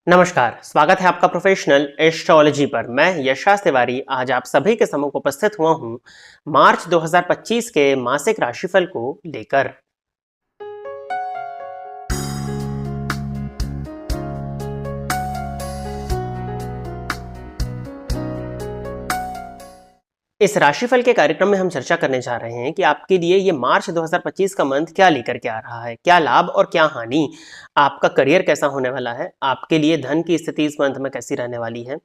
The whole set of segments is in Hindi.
नमस्कार, स्वागत है आपका प्रोफेशनल एस्ट्रोलॉजी पर। मैं यशराज तिवारी आज आप सभी के सम्मुख उपस्थित हुआ हूं मार्च 2025 के मासिक राशिफल को लेकर। इस राशिफल के कार्यक्रम में हम चर्चा करने जा रहे हैं कि आपके लिए ये मार्च 2025 का मंथ क्या लेकर के आ रहा है, क्या लाभ और क्या हानि, आपका करियर कैसा होने वाला है, आपके लिए धन की स्थिति इस मंथ में कैसी रहने वाली है,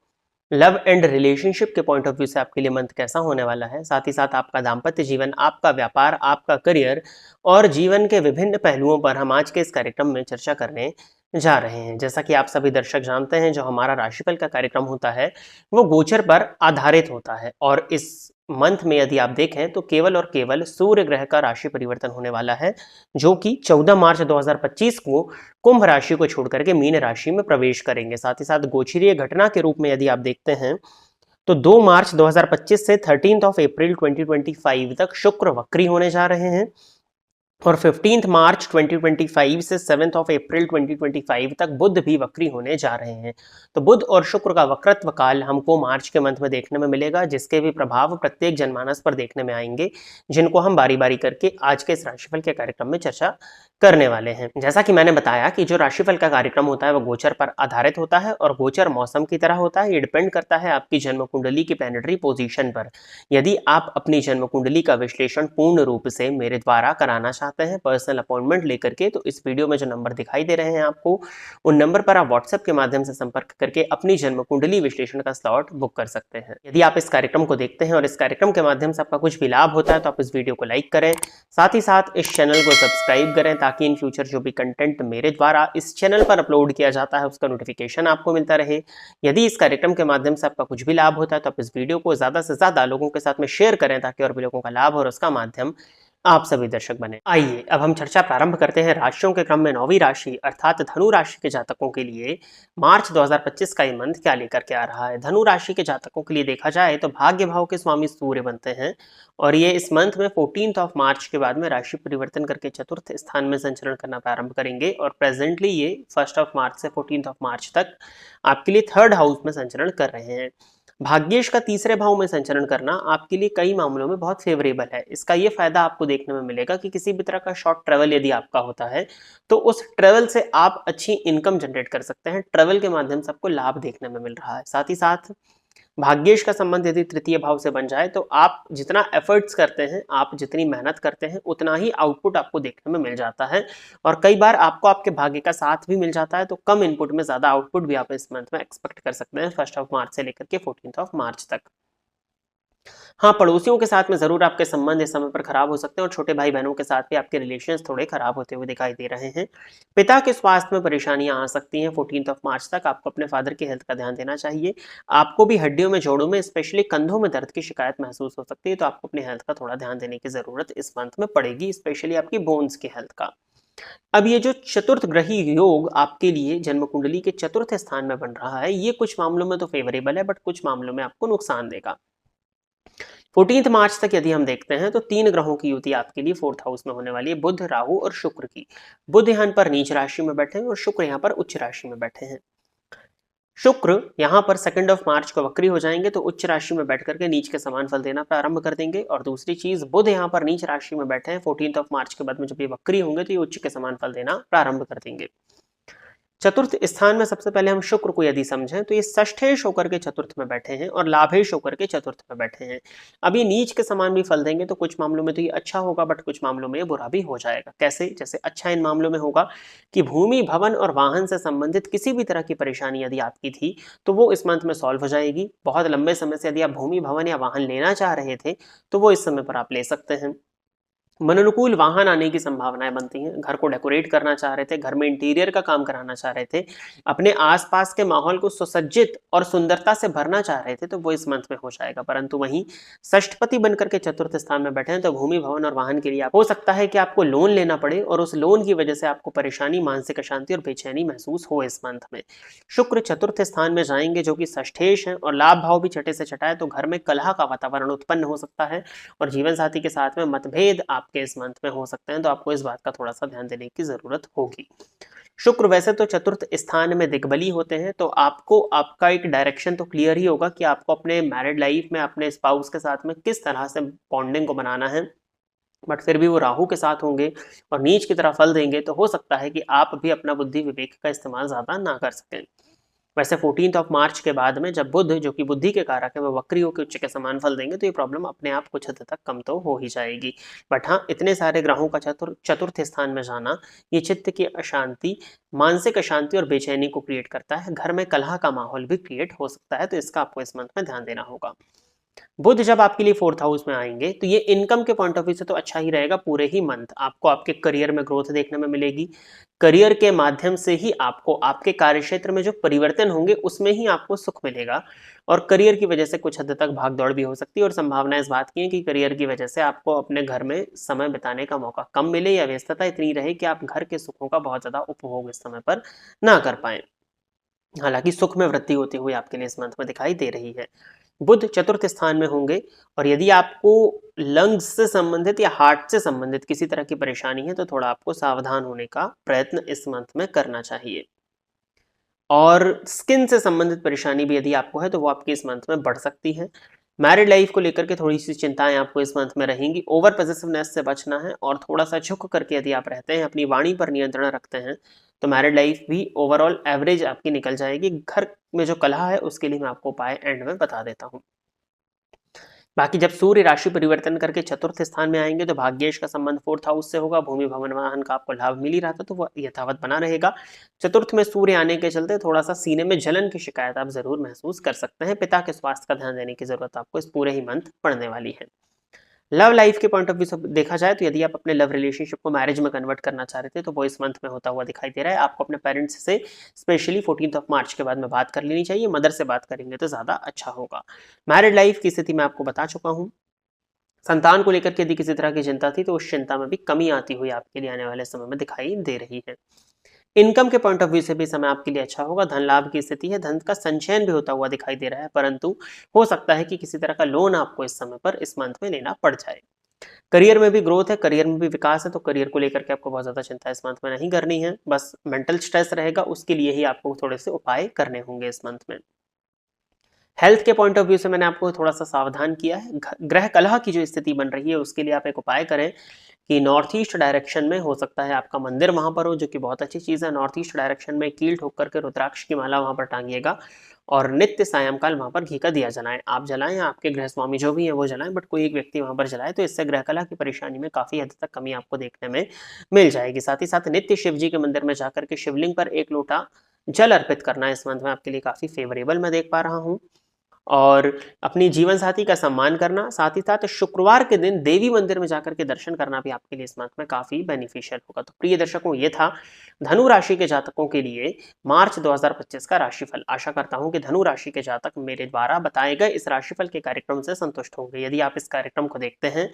लव एंड रिलेशनशिप के पॉइंट ऑफ व्यू से आपके लिए मंथ कैसा होने वाला है, साथ ही साथ आपका दाम्पत्य जीवन, आपका व्यापार, आपका करियर और जीवन के विभिन्न पहलुओं पर हम आज के इस कार्यक्रम में चर्चा करने जा रहे हैं। जैसा कि आप सभी दर्शक जानते हैं, जो हमारा राशिफल का कार्यक्रम होता है वो गोचर पर आधारित होता है और इस मंथ में यदि आप देखें तो केवल और केवल सूर्य ग्रह का राशि परिवर्तन होने वाला है, जो कि 14 मार्च 2025 को कुंभ राशि को छोड़ करके मीन राशि में प्रवेश करेंगे। साथ ही साथ गोचरीय घटना के रूप में यदि आप देखते हैं तो 2 मार्च 2025 से 13 अप्रैल 2025 तक शुक्र वक्री होने जा रहे हैं और 15 मार्च 2025 से 7 अप्रैल 2025 तक बुध भी वक्री होने जा रहे हैं। तो बुध और शुक्र का वक्रत्व काल हमको मार्च के मंथ में देखने में मिलेगा, जिसके भी प्रभाव प्रत्येक जनमानस पर देखने में आएंगे, जिनको हम बारी बारी करके आज के इस राशिफल के कार्यक्रम में चर्चा करने वाले हैं। जैसा कि मैंने बताया कि जो राशिफल का कार्यक्रम होता है वो गोचर पर आधारित होता है और गोचर मौसम की तरह होता है। ये डिपेंड करता है आपकी जन्म कुंडली की प्लैनेटरी पोजीशन पर। यदि आप अपनी जन्म कुंडली का विश्लेषण पूर्ण रूप से मेरे द्वारा कराना चाहते हैं पर्सनल अपॉइंटमेंट लेकर के, तो इस वीडियो में जो नंबर दिखाई दे रहे हैं आपको, उन नंबर पर आप व्हाट्सएप के माध्यम से संपर्क करके अपनी जन्म कुंडली विश्लेषण का स्लॉट बुक कर सकते हैं। यदि आप इस कार्यक्रम को देखते हैं और इस कार्यक्रम के माध्यम से आपका कुछ भी लाभ होता है तो आप इस वीडियो को लाइक करें, साथ ही साथ इस चैनल को सब्सक्राइब करें ताकि इन फ्यूचर जो भी कंटेंट मेरे द्वारा इस चैनल पर अपलोड किया जाता है उसका नोटिफिकेशन आपको मिलता रहे। यदि इस कार्यक्रम के माध्यम से आपका कुछ भी लाभ होता है तो आप इस वीडियो को ज्यादा से ज्यादा लोगों के साथ में शेयर करें ताकि और भी लोगों का लाभ और उसका माध्यम आप सभी दर्शक बने। आइए अब हम चर्चा प्रारंभ करते हैं राशियों के क्रम में। 9वीं राशि अर्थात धनु राशि के जातकों के लिए मार्च 2025 का ये मंथ क्या लेकर के आ रहा है। धनु राशि के जातकों के लिए देखा जाए तो भाग्य भाव के स्वामी सूर्य बनते हैं और ये इस मंथ में 14 मार्च के बाद में राशि परिवर्तन करके चतुर्थ स्थान में संचरण करना प्रारंभ करेंगे और प्रेजेंटली ये 1 मार्च से 14 मार्च तक आपके लिए 3rd हाउस में संचरण कर रहे हैं। भाग्येश का तीसरे भाव में संचरण करना आपके लिए कई मामलों में बहुत फेवरेबल है। इसका ये फायदा आपको देखने में मिलेगा कि किसी भी तरह का शॉर्ट ट्रेवल यदि आपका होता है तो उस ट्रेवल से आप अच्छी इनकम जनरेट कर सकते हैं। ट्रेवल के माध्यम से आपको लाभ देखने में मिल रहा है। साथ ही साथ भाग्येश का संबंध यदि तृतीय भाव से बन जाए तो आप जितना एफर्ट्स करते हैं, आप जितनी मेहनत करते हैं, उतना ही आउटपुट आपको देखने में मिल जाता है और कई बार आपको आपके भाग्य का साथ भी मिल जाता है। तो कम इनपुट में ज्यादा आउटपुट भी आप इस मंथ में एक्सपेक्ट कर सकते हैं 1 मार्च से लेकर के 14 मार्च तक। हाँ, पड़ोसियों के साथ में जरूर आपके संबंध इस समय पर खराब हो सकते हैं और छोटे भाई बहनों के साथ भी आपके रिलेशंस थोड़े खराब होते हुए दिखाई दे रहे हैं। पिता के स्वास्थ्य में परेशानियां आ सकती हैं। 14 मार्च तक आपको अपने फादर की हेल्थ का ध्यान देना चाहिए। आपको भी हड्डियों में, जोड़ों में, स्पेशली कंधों में दर्द की शिकायत महसूस हो सकती है, तो आपको अपनी हेल्थ का थोड़ा ध्यान देने की जरूरत इस मंथ में पड़ेगी, स्पेशली आपकी बोन्स की हेल्थ का। अब ये जो चतुर्थ ग्रही योग आपके लिए जन्म कुंडली के चतुर्थ स्थान में बन रहा है, ये कुछ मामलों में तो फेवरेबल है बट कुछ मामलों में आपको नुकसान देगा। 14 मार्च तक यदि हम देखते हैं तो 3 ग्रहों की युति आपके लिए 4th हाउस में होने वाली है, बुध, राहु और शुक्र की। बुध यहाँ पर नीच राशि में बैठे हैं और शुक्र यहाँ पर उच्च राशि में बैठे हैं। शुक्र यहाँ पर 2 मार्च को वक्री हो जाएंगे तो उच्च राशि में बैठ करके नीच के समान फल देना प्रारंभ कर देंगे। और दूसरी चीज, बुध यहाँ पर नीच राशि में बैठे हैं, 14 मार्च के बाद में जब ये वक्री होंगे तो ये उच्च के समान फल देना प्रारंभ कर देंगे। चतुर्थ स्थान में सबसे पहले हम शुक्र को यदि समझें तो ये षष्ठेश होकर के चतुर्थ में बैठे हैं और लाभेश होकर के चतुर्थ में बैठे हैं। अब ये नीच के समान भी फल देंगे तो कुछ मामलों में तो ये अच्छा होगा बट कुछ मामलों में ये बुरा भी हो जाएगा। कैसे? जैसे अच्छा इन मामलों में होगा कि भूमि, भवन और वाहन से संबंधित किसी भी तरह की परेशानी यदि आपकी थी तो वो इस मंथ में सॉल्व हो जाएगी। बहुत लंबे समय से यदि आप भूमि, भवन या वाहन लेना चाह रहे थे तो वो इस समय पर आप ले सकते हैं। मनोनुकूल वाहन आने की संभावनाएं बनती हैं। घर को डेकोरेट करना चाह रहे थे, घर में इंटीरियर का काम कराना चाह रहे थे, अपने आसपास के माहौल को सुसज्जित और सुंदरता से भरना चाह रहे थे तो वो इस मंथ में हो जाएगा। परंतु वहीं षष्ठपति बनकर के चतुर्थ स्थान में बैठे हैं तो भूमि, भवन और वाहन के लिए हो सकता है कि आपको लोन लेना पड़े और उस लोन की वजह से आपको परेशानी, मानसिक अशांति और बेचैनी महसूस हो इस मंथ में। शुक्र चतुर्थ स्थान में जाएंगे जो कि षष्ठेश है और लाभ भाव भी छठे से छठा है, तो घर में कलह का वातावरण उत्पन्न हो सकता है और जीवन साथी के साथ में मतभेद, आप आपके इस मंथ में हो सकते हैं, तो आपको इस बात का थोड़ा सा ध्यान देने की जरूरत होगी। शुक्र वैसे तो चतुर्थ स्थान में दिग्बली होते हैं, तो आपको आपका एक डायरेक्शन तो क्लियर ही होगा कि आपको अपने मैरिड लाइफ में अपने स्पाउस के साथ में किस तरह से बॉन्डिंग को बनाना है। बट फिर भी वो राहु के साथ होंगे और नीच की तरह फल देंगे, तो हो सकता है कि आप भी अपना बुद्धि विवेक का इस्तेमाल ज़्यादा ना कर सकें। वैसे 14 मार्च के बाद में जब बुध, जो कि बुद्धि के कारक है, वो वक्री होकर उच्च के समान फल देंगे, तो ये प्रॉब्लम अपने आप कुछ हद तक कम तो हो ही जाएगी। बट हाँ, इतने सारे ग्रहों का चतुर्थ स्थान में जाना ये चित्त की अशांति, मानसिक अशांति और बेचैनी को क्रिएट करता है। घर में कलह का माहौल भी क्रिएट हो सकता है, तो इसका आपको इस मंथ में ध्यान देना होगा। बुध जब आपके लिए 4th हाउस में आएंगे, तो ये इनकम के पॉइंट ऑफ व्यू से तो अच्छा ही रहेगा। पूरे ही मंथ आपको आपके करियर में ग्रोथ देखने में मिलेगी। करियर के माध्यम से ही आपको आपके कार्य क्षेत्र में जो परिवर्तन होंगे उसमें ही आपको सुख मिलेगा, और करियर की वजह से कुछ हद तक भाग दौड़ भी हो सकती है, और संभावना इस बात की है कि करियर की वजह से आपको अपने घर में समय बिताने का मौका कम मिले, या व्यस्तता इतनी रहे कि आप घर के सुखों का बहुत ज्यादा उपभोग इस समय पर ना कर पाए। हालांकि सुख में वृद्धि होती हुई आपके लिए इस मंथ में दिखाई दे रही है। बुध चतुर्थ स्थान में होंगे, और यदि आपको लंग्स से संबंधित या हार्ट से संबंधित किसी तरह की परेशानी है, तो थोड़ा आपको सावधान होने का प्रयत्न इस मंथ में करना चाहिए। और स्किन से संबंधित परेशानी भी यदि आपको है, तो वो आपकी इस मंथ में बढ़ सकती है। मैरिड लाइफ को लेकर के थोड़ी सी चिंताएं आपको इस मंथ में रहेंगी। ओवर पॉसेसिवनेस से बचना है, और थोड़ा सा झुक करके यदि आप रहते हैं, अपनी वाणी पर नियंत्रण रखते हैं, तो मैरिड लाइफ भी ओवरऑल एवरेज आपकी निकल जाएगी। घर में जो कलह है उसके लिए मैं आपको उपाय एंड में बता देता हूँ। बाकी जब सूर्य राशि परिवर्तन करके चतुर्थ स्थान में आएंगे, तो भाग्येश का संबंध 4th हाउस से होगा। भूमि भवन वाहन का आपको लाभ मिल ही रहा था, तो वो यथावत बना रहेगा। चतुर्थ में सूर्य आने के चलते थोड़ा सा सीने में जलन की शिकायत आप जरूर महसूस कर सकते हैं। पिता के स्वास्थ्य का ध्यान देने की जरूरत आपको इस पूरे ही मंथ पड़ने वाली है। लव लाइफ के पॉइंट ऑफ व्यू से देखा जाए, तो यदि आप अपने लव रिलेशनशिप को मैरिज में कन्वर्ट करना चाह रहे थे, तो वो इस मंथ में होता हुआ दिखाई दे रहा है। आपको अपने पेरेंट्स से स्पेशली 14 मार्च के बाद में बात कर लेनी चाहिए। मदर से बात करेंगे तो ज्यादा अच्छा होगा। मैरिड लाइफ की स्थिति मैं आपको बता चुका हूँ। संतान को लेकर के यदि किसी तरह की चिंता थी, तो उस चिंता में भी कमी आती हुई आपके लिए आने वाले समय में दिखाई दे रही है। इनकम के पॉइंट ऑफ व्यू से भी समय आपके लिए अच्छा होगा। धन लाभ की स्थिति है, धन का संचयन भी होता हुआ दिखाई दे रहा है, परंतु हो सकता है कि किसी तरह का लोन आपको इस समय पर इस मंथ में लेना पड़ जाए। करियर में भी ग्रोथ है, करियर में भी विकास है, तो करियर को लेकर के आपको बहुत ज्यादा चिंता इस मंथ में नहीं करनी है। बस मेंटल स्ट्रेस रहेगा, उसके लिए ही आपको थोड़े से उपाय करने होंगे इस मंथ में। हेल्थ के पॉइंट ऑफ व्यू से मैंने आपको थोड़ा सा सावधान किया है। ग्रह कलह की जो स्थिति बन रही है, उसके लिए आप एक उपाय करें कि नॉर्थ ईस्ट डायरेक्शन में हो सकता है आपका मंदिर वहां पर हो, जो कि बहुत अच्छी चीज़ है। नॉर्थ ईस्ट डायरेक्शन में कील ठोक करके रुद्राक्ष की माला वहां पर टांगिएगा, और नित्य सायंकाल वहां पर घी का दिया जलाएं। आप जलाएं या आपके गृह स्वामी जो भी है वो जलाएं, बट कोई एक व्यक्ति वहां पर जलाए, तो इससे ग्रह कलह की परेशानी में काफी हद तक कमी आपको देखने में मिल जाएगी। साथ ही साथ नित्य शिव जी के मंदिर में जाकर के शिवलिंग पर एक लोटा जल अर्पित करना इस मंथ में आपके लिए काफी फेवरेबल मैं देख पा रहा हूँ। और अपनी जीवन साथी का सम्मान करना, साथ ही साथ शुक्रवार के दिन देवी मंदिर में जाकर के दर्शन करना भी आपके लिए इस मंथ में काफी बेनिफिशियल होगा। तो प्रिय दर्शकों, ये था धनु राशि के जातकों के लिए मार्च 2025 का राशिफल। आशा करता हूं कि धनु राशि के जातक मेरे द्वारा बताए गए इस राशिफल के कार्यक्रम से संतुष्ट होंगे। यदि आप इस कार्यक्रम को देखते हैं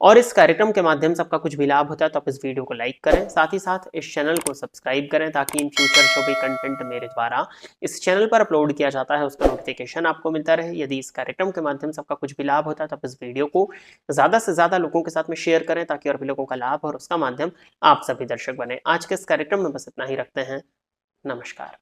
और इस कार्यक्रम के माध्यम से आपका कुछ भी लाभ होता है, तो आप इस वीडियो को लाइक करें, साथ ही साथ इस चैनल को सब्सक्राइब करें, ताकि इन फ्यूचर जो भी कंटेंट मेरे द्वारा इस चैनल पर अपलोड किया जाता है उसका नोटिफिकेशन आपको मिलता रहे। यदि इस कार्यक्रम के माध्यम से आपका कुछ भी लाभ होता है, तो आप इस वीडियो को ज़्यादा से ज़्यादा लोगों के साथ में शेयर करें, ताकि और भी लोगों का लाभ और उसका माध्यम आप सभी दर्शक बने। आज के इस कार्यक्रम में बस इतना ही रखते हैं। नमस्कार।